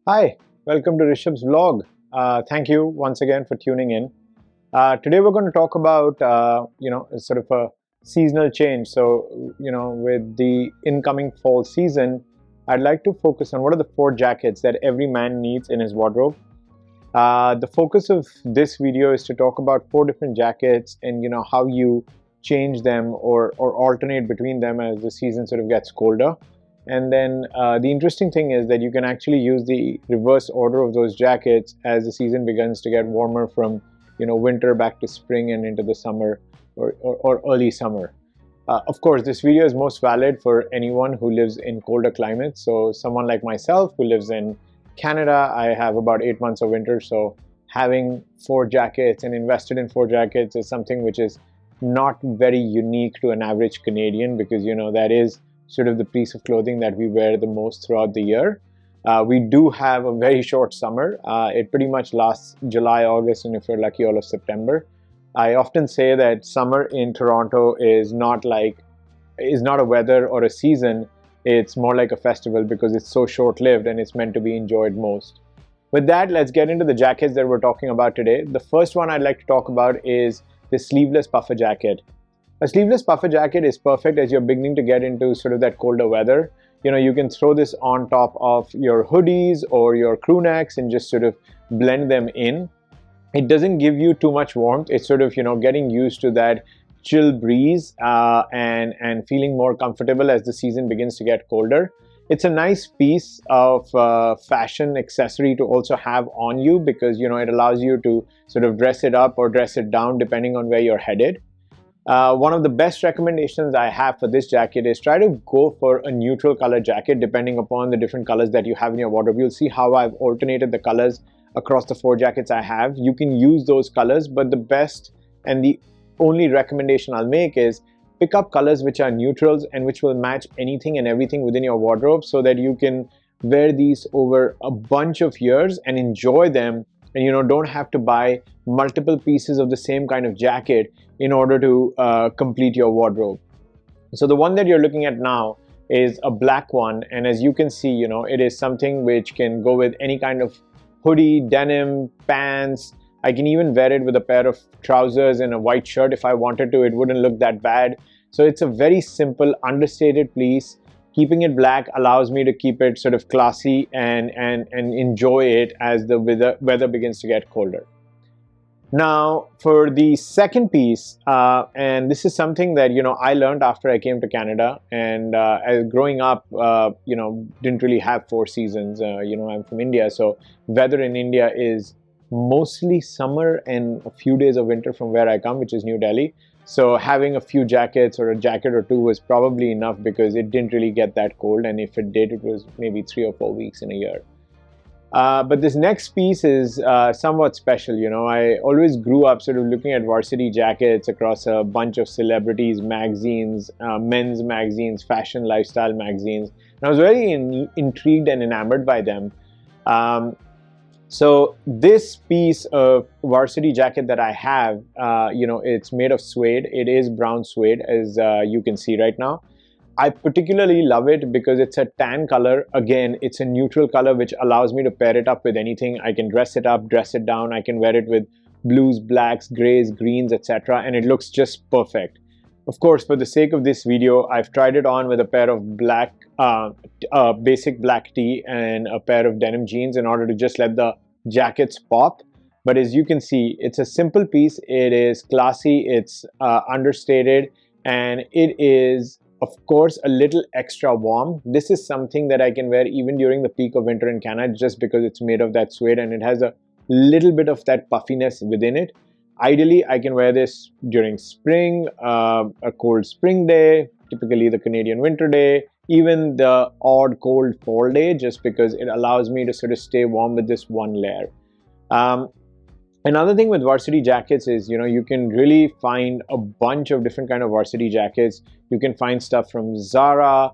Hi, welcome to Rishabh's vlog. Thank you once again for tuning in. Today we're going to talk about, sort of a seasonal change. So, with the incoming fall season, I'd like to focus on what are the four jackets that every man needs in his wardrobe. The focus of this video is to talk about four different jackets and, how you change them or alternate between them as the season sort of gets colder. And then the interesting thing is that you can actually use the reverse order of those jackets as the season begins to get warmer from winter back to spring and into the summer or early summer. Of course, this video is most valid for anyone who lives in colder climates. So someone like myself who lives in Canada, I have about 8 months of winter. So having four jackets and invested in four jackets is something which is not very unique to an average Canadian because that is sort of the piece of clothing that we wear the most throughout the year. We do have a very short summer. It pretty much lasts July, August, and if you're lucky, all of September. I often say that summer in Toronto is not a weather or a season. It's more like a festival because it's so short-lived and it's meant to be enjoyed most. With that, let's get into the jackets that we're talking about today. The first one I'd like to talk about is the sleeveless puffer jacket. A sleeveless puffer jacket is perfect as you're beginning to get into sort of that colder weather. You can throw this on top of your hoodies or your crew necks and just sort of blend them in. It doesn't give you too much warmth. It's sort of, getting used to that chill breeze and feeling more comfortable as the season begins to get colder. It's a nice piece of fashion accessory to also have on you because, it allows you to sort of dress it up or dress it down depending on where you're headed. One of the best recommendations I have for this jacket is try to go for a neutral color jacket depending upon the different colors that you have in your wardrobe. You'll see how I've alternated the colors across the four jackets I have. You can use those colors, but the best and the only recommendation I'll make is pick up colors which are neutrals and which will match anything and everything within your wardrobe so that you can wear these over a bunch of years and enjoy them and don't have to buy multiple pieces of the same kind of jacket in order to complete your wardrobe. So the one that you're looking at now is a black one, and as you can see, it is something which can go with any kind of hoodie, denim, pants. I can even wear it with a pair of trousers and a white shirt if I wanted to. It wouldn't look that bad. So it's a very simple, understated piece. Keeping it black allows me to keep it sort of classy and enjoy it as the weather begins to get colder. Now, for the second piece, and this is something that I learned after I came to Canada, and as growing up, didn't really have four seasons. I'm from India, so weather in India is mostly summer and a few days of winter from where I come, which is New Delhi. So having a few jackets or a jacket or two was probably enough because it didn't really get that cold, and if it did, it was maybe 3 or 4 weeks in a year. But this next piece is somewhat special. I always grew up sort of looking at Varsity jackets across a bunch of celebrities, magazines, men's magazines, fashion, lifestyle magazines. And I was very intrigued and enamored by them. So this piece of Varsity jacket that I have, it's made of suede. It is brown suede, as you can see right now. I particularly love it because it's a tan color. Again, it's a neutral color which allows me to pair it up with anything. I can dress it up, dress it down. I can wear it with blues, blacks, grays, greens, etc. And it looks just perfect. Of course, for the sake of this video, I've tried it on with a pair of black, basic black tee and a pair of denim jeans in order to just let the jackets pop. But as you can see, it's a simple piece. It is classy, it's understated, and it is of course a little extra warm. This is something that I can wear even during the peak of winter in Canada just because it's made of that suede and it has a little bit of that puffiness within it. Ideally, I can wear this during spring, a cold spring day, typically the Canadian winter day, even the odd cold fall day, just because it allows me to sort of stay warm with this one layer. Another thing with Varsity jackets is, you can really find a bunch of different kind of Varsity jackets. You can find stuff from Zara,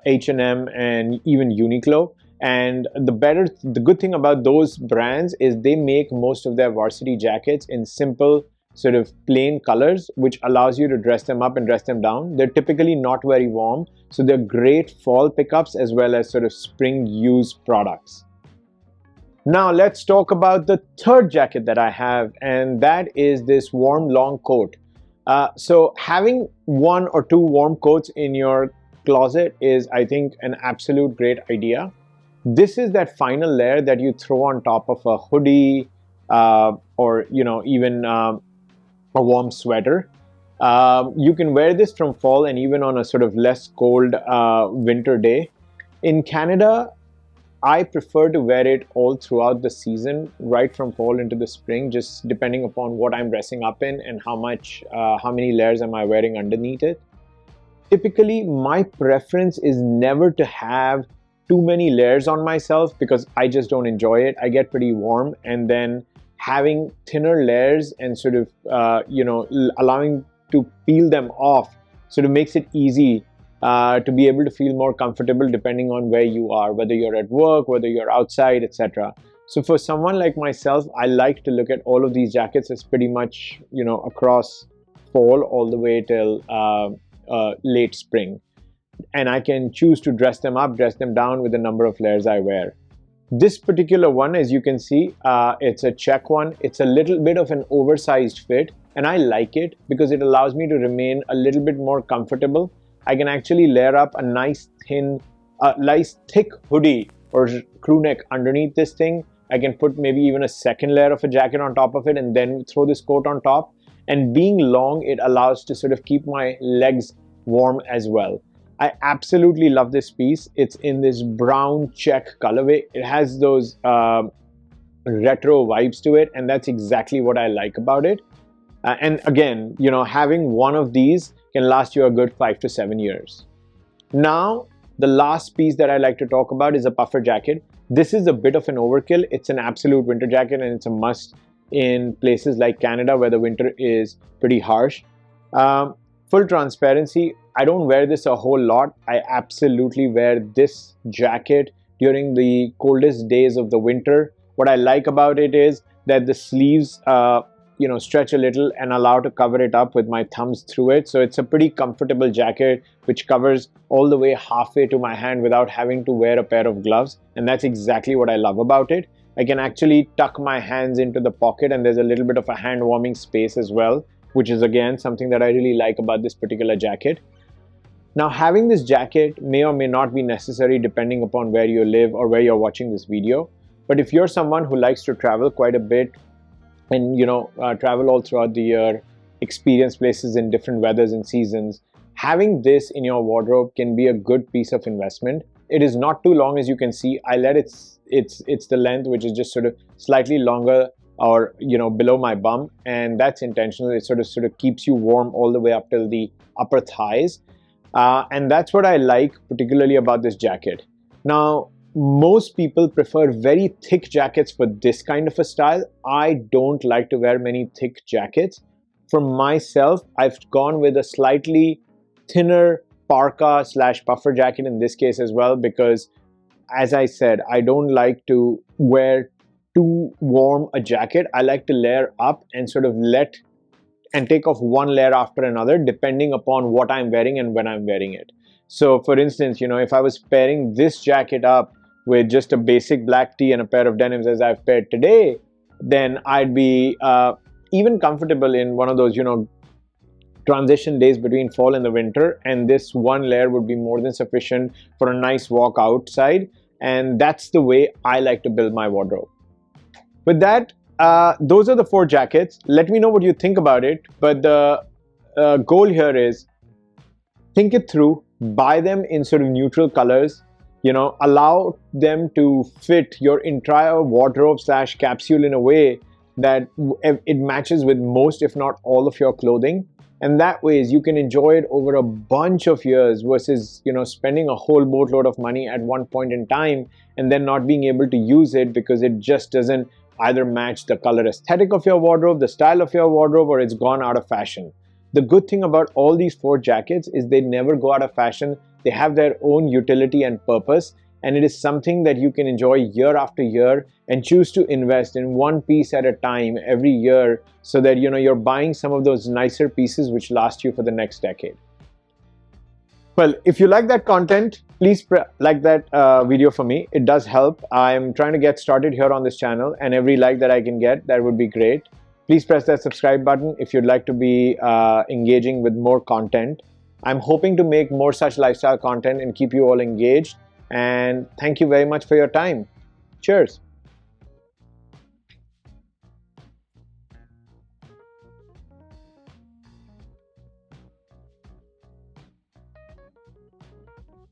H&M, and even Uniqlo. And the good thing about those brands is they make most of their Varsity jackets in simple, sort of plain colors, which allows you to dress them up and dress them down. They're typically not very warm, so they're great fall pickups as well as sort of spring use products. Now let's talk about the third jacket that I have, and that is this warm long coat. So having one or two warm coats in your closet is, I think, an absolute great idea. This is that final layer that you throw on top of a hoodie, or even a warm sweater. You can wear this from fall and even on a sort of less cold winter day. In Canada, I prefer to wear it all throughout the season, right from fall into the spring, just depending upon what I'm dressing up in and how many layers am I wearing underneath it. Typically, my preference is never to have too many layers on myself because I just don't enjoy it. I get pretty warm, and then having thinner layers and sort of allowing to peel them off sort of makes it easy to be able to feel more comfortable depending on where you are, whether you're at work, whether you're outside, etc. So for someone like myself, I like to look at all of these jackets as pretty much across fall all the way till late spring, and I can choose to dress them up, dress them down with the number of layers I wear. This particular one, as you can see, it's a check one. It's a little bit of an oversized fit, and I like it because it allows me to remain a little bit more comfortable. I can actually layer up a nice thick hoodie or crew neck underneath this thing. I can put maybe even a second layer of a jacket on top of it and then throw this coat on top. And being long, it allows to sort of keep my legs warm as well. I absolutely love this piece. It's in this brown check colorway. It has those retro vibes to it, and that's exactly what I like about it. And again, having one of these can last you a good 5 to 7 years. Now, the last piece that I like to talk about is a puffer jacket. This is a bit of an overkill. It's an absolute winter jacket, and it's a must in places like Canada where the winter is pretty harsh. Full transparency, I don't wear this a whole lot. I absolutely wear this jacket during the coldest days of the winter. What I like about it is that the sleeves stretch a little and allow to cover it up with my thumbs through it. So it's a pretty comfortable jacket which covers all the way halfway to my hand without having to wear a pair of gloves. And that's exactly what I love about it. I can actually tuck my hands into the pocket, and there's a little bit of a hand warming space as well, which is again something that I really like about this particular jacket. Now, having this jacket may or may not be necessary depending upon where you live or where you're watching this video. But if you're someone who likes to travel quite a bit and travel all throughout the year, experience places in different weathers and seasons, having this in your wardrobe can be a good piece of investment. It is not too long, as you can see. I let it's the length, which is just sort of slightly longer or below my bum, and that's intentional. It sort of keeps you warm all the way up till the upper thighs, and that's what I like particularly about this jacket. Now, most people prefer very thick jackets for this kind of a style. I don't like to wear many thick jackets. For myself, I've gone with a slightly thinner parka / puffer jacket in this case as well, because as I said, I don't like to wear too warm a jacket. I like to layer up and sort of take off one layer after another depending upon what I'm wearing and when I'm wearing it. So for instance, if I was pairing this jacket up with just a basic black tee and a pair of denims as I've paired today, then I'd be even comfortable in one of those transition days between fall and the winter, and this one layer would be more than sufficient for a nice walk outside. And that's the way I like to build my wardrobe. With that, those are the 4 jackets. Let me know what you think about it, but the goal here is think it through, buy them in sort of neutral colors, allow them to fit your entire wardrobe / capsule in a way that it matches with most, if not all, of your clothing. And that way you can enjoy it over a bunch of years versus spending a whole boatload of money at one point in time and then not being able to use it because it just doesn't either match the color aesthetic of your wardrobe, the style of your wardrobe, or it's gone out of fashion. The good thing about all these 4 jackets is they never go out of fashion. They have their own utility and purpose, and it is something that you can enjoy year after year and choose to invest in one piece at a time every year so that you're buying some of those nicer pieces which last you for the next decade. Well, if you like that content, please like that video for me. It does help. I'm trying to get started here on this channel, and every like that I can get, that would be great. Please press that subscribe button if you'd like to be engaging with more content. I'm hoping to make more such lifestyle content and keep you all engaged. And thank you very much for your time. Cheers.